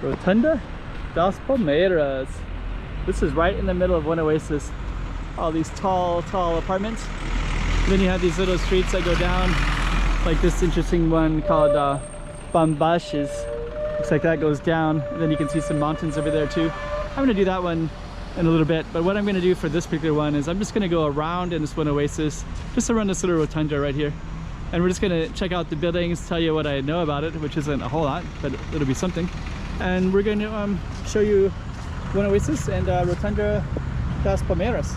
Rotunda das Palmeiras. This is right in the middle of one Oasis. All these tall apartments. And then you have these little streets that go down, like this interesting one called Bambashes. Looks like that goes down, and then you can see some mountains over there too. I'm gonna do that one in a little bit, but what I'm gonna do for this particular one is I'm just gonna go around in this one Oasis, just around this little rotunda right here. And we're just gonna check out the buildings, tell you what I know about it, which isn't a whole lot, but it'll be something. And we're gonna show you one Oasis and Rotunda das Palmeiras.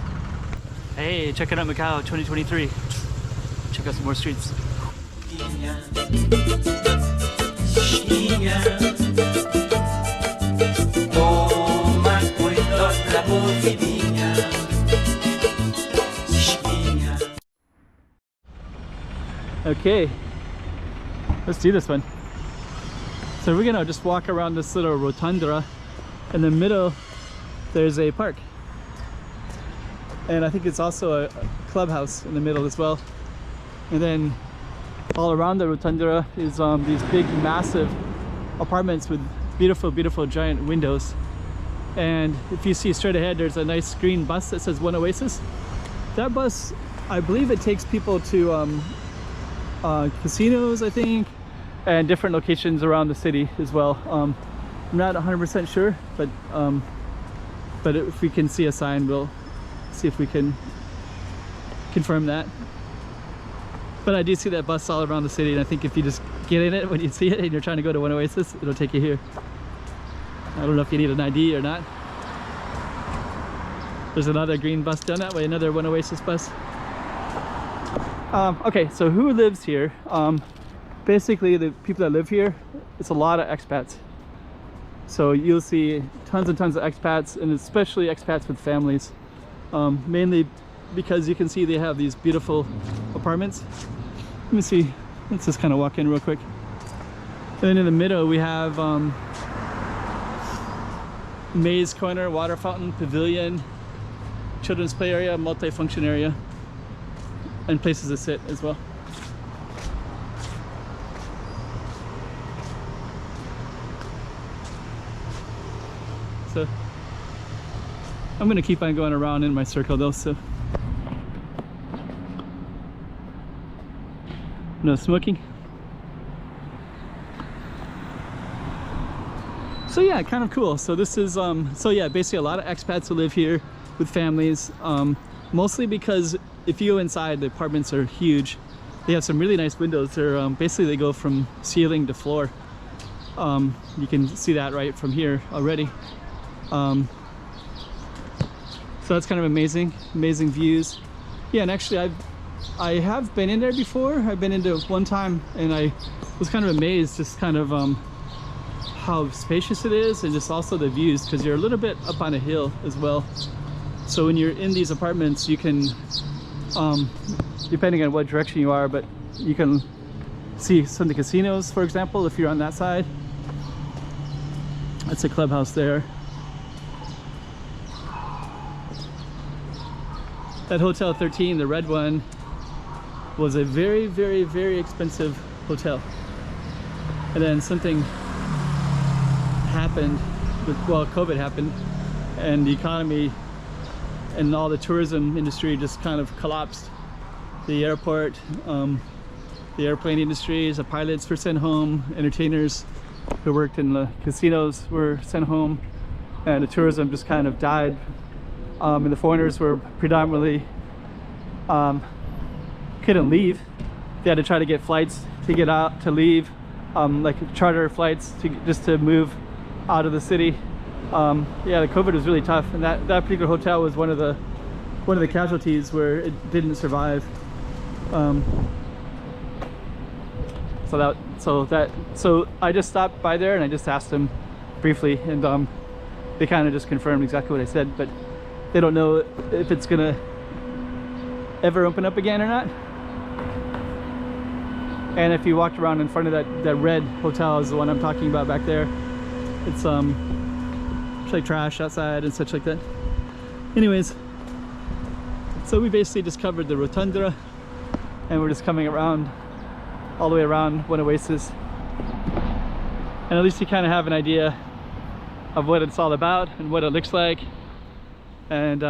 Hey, check it out, Macau 2023. Check out some more streets. Okay, let's do this one. So we're gonna just walk around this little rotunda. In the middle there's a park, and I think it's also a clubhouse in the middle as well. And then all around the rotunda is these big massive apartments with beautiful giant windows. And if you see straight ahead, there's a nice green bus that says One Oasis. That bus, I believe it takes people to casinos, I think, and different locations around the city as well. I'm not 100% sure, but if we can see a sign, we'll see if we can confirm that. But I do see that bus all around the city, and I think if you just get in it when you see it and you're trying to go to One Oasis, it'll take you here. I don't know if you need an ID or not. There's another green bus down that way, another One Oasis bus. Okay, so who lives here? Basically, the people that live here, it's a lot of expats. So you'll see tons and tons of expats, and especially expats with families. Mainly because you can see they have these beautiful apartments. Let me see, let's just kind of walk in real quick. And then in the middle we have maze corner, water fountain, pavilion, children's play area, multi-function area, and places to sit as well. So I'm gonna keep on going around in my circle though, so no smoking. So yeah, kind of cool. So this is so yeah, basically a lot of expats who live here with families, mostly because if you go inside, the apartments are huge. They have some really nice windows. They're basically they go from ceiling to floor. You can see that right from here already. So that's kind of amazing views. Yeah, and actually I have been in there before. I've been into one time, and I was kind of amazed just kind of how spacious it is, and just also the views, because you're a little bit up on a hill as well. So when you're in these apartments, you can depending on what direction you are, but you can see some of the casinos, for example, if you're on that side. That's a clubhouse there. That Hotel 13, the red one, was a very expensive hotel. And then something happened with, well, COVID happened, and the economy and all the tourism industry just kind of collapsed. The airport, the airplane industries, the pilots were sent home, entertainers who worked in the casinos were sent home, and the tourism just kind of died. And the foreigners were predominantly couldn't leave. They had to try to get flights to get out, to leave, like charter flights just to move out of the city. Yeah, the COVID was really tough, and that particular hotel was one of the casualties where it didn't survive. So I just stopped by there and I just asked them briefly, and they kind of just confirmed exactly what I said, but they don't know if it's gonna ever open up again or not. And if you walked around in front of that red hotel, is the one I'm talking about back there. It's like trash outside and such like that. Anyways, so we basically just covered the rotunda, and we're just coming around all the way around One Oasis, and at least you kind of have an idea of what it's all about and what it looks like. And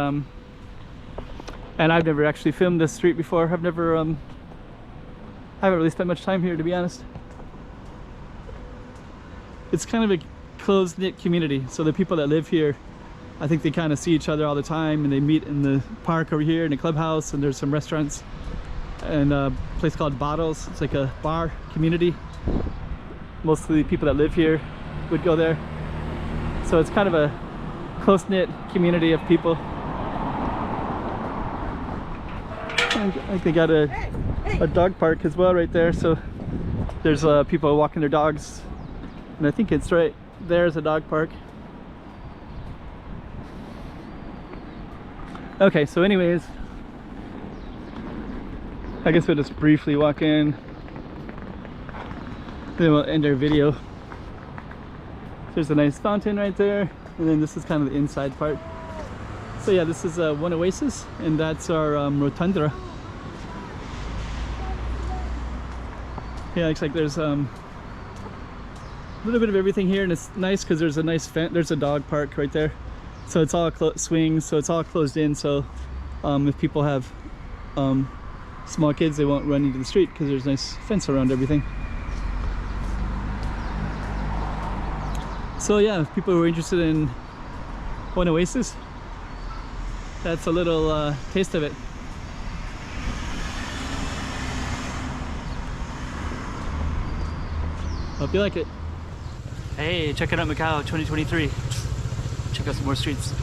I've never actually filmed this street before. I've never I haven't really spent much time here, to be honest. It's kind of a close-knit community, so the people that live here, I think they kind of see each other all the time, and they meet in the park over here in the clubhouse, and there's some restaurants and a place called Bottles. It's like a bar community. Mostly the people that live here would go there, so it's kind of a close-knit community of people. I think they got a dog park as well right there, so there's people walking their dogs, and I think it's right there's a dog park. Okay, so anyways, I guess we'll just briefly walk in, then we'll end our video. There's a nice fountain right there, and then this is kind of the inside part. So yeah, this is one Oasis, and that's our Rotunda. Yeah, looks like there's a little bit of everything here, and it's nice because there's a nice there's a dog park right there, so it's all swings, so it's all closed in, so if people have small kids, they won't run into the street because there's a nice fence around everything. So yeah, if people were interested in one Oasis, that's a little taste of it. Hope you like it. Hey, check it out, Macau 2023. Check out some more streets.